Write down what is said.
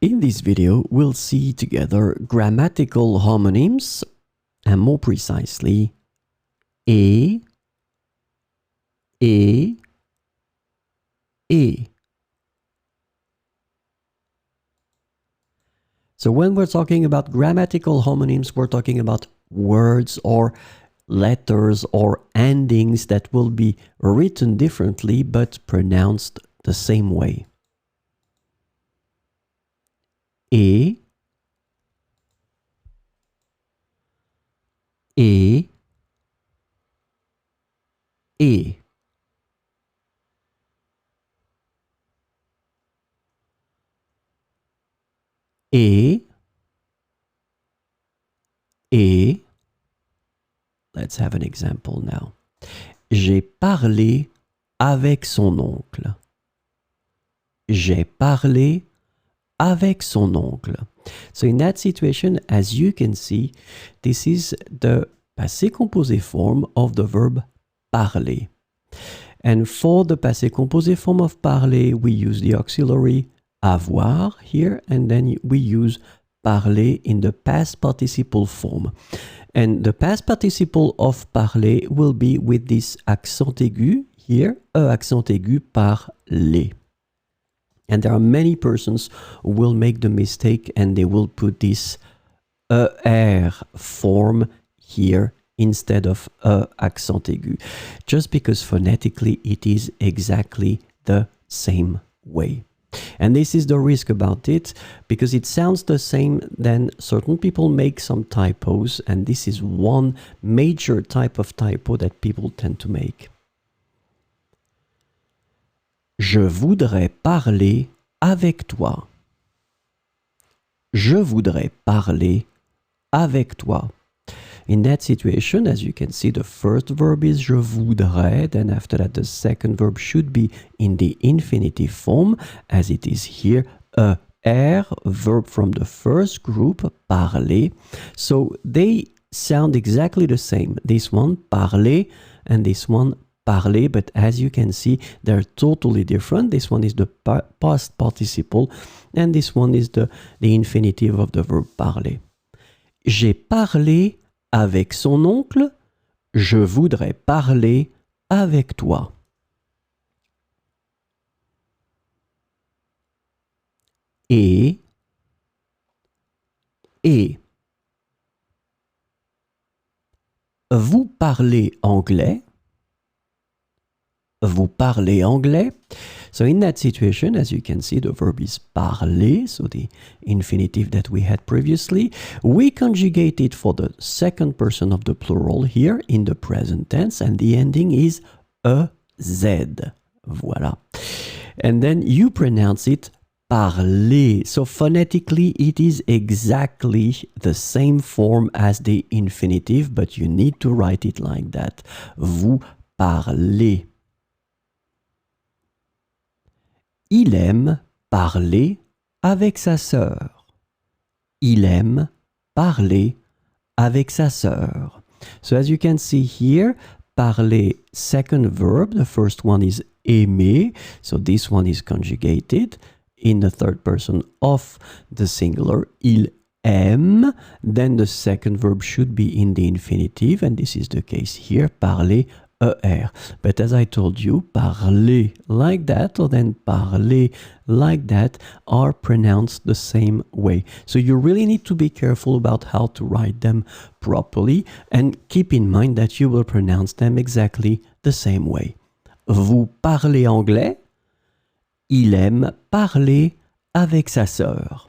In this video, we'll see together grammatical homonyms, and more precisely, et. So when we're talking about grammatical homonyms, we're talking about words or letters or endings that will be written differently but pronounced the same way. Et. Et. Et. Let's have an example now. J'ai parlé avec son oncle. J'ai parlé avec son oncle. So in that situation, as you can see, this is the passé composé form of the verb parler. And for the passé composé form of parler, we use the auxiliary avoir here, and then we use parler in the past participle form. And the past participle of parler will be with this accent aigu here, accent aigu parler. And there are many persons who will make the mistake and they will put this ER form here instead of accent aigu, just because phonetically it is exactly the same way. And this is the risk about it, because it sounds the same, then certain people make some typos, and this is one major type of typo that people tend to make. Je voudrais parler avec toi. Je voudrais parler avec toi. In that situation, as you can see, the first verb is je voudrais, then after that the second verb should be in the infinitive form, as it is here, a verb from the first group, parler. So they sound exactly the same. This one, parler, and this one, parler, but as you can see, they're totally different. This one is the past participle, and this one is the infinitive of the verb parler. J'ai parlé avec son oncle, je voudrais parler avec toi. Et. Vous parlez anglais? Vous parlez anglais? So in that situation, as you can see, the verb is parler, so the infinitive that we had previously. We conjugate it for the second person of the plural here in the present tense, and the ending is EZ. Voilà. And then you pronounce it parler. So phonetically, it is exactly the same form as the infinitive, but you need to write it like that. Vous parlez. Il aime parler avec sa sœur. Il aime parler avec sa sœur. So as you can see here, parler, second verb, the first one is aimer, so this one is conjugated in the third person of the singular, il aime, then the second verb should be in the infinitive, and this is the case here, parler, ER. But as I told you, parler like that or then parler like that are pronounced the same way. So you really need to be careful about how to write them properly, and keep in mind that you will pronounce them exactly the same way. Vous parlez anglais? Il aime parler avec sa sœur.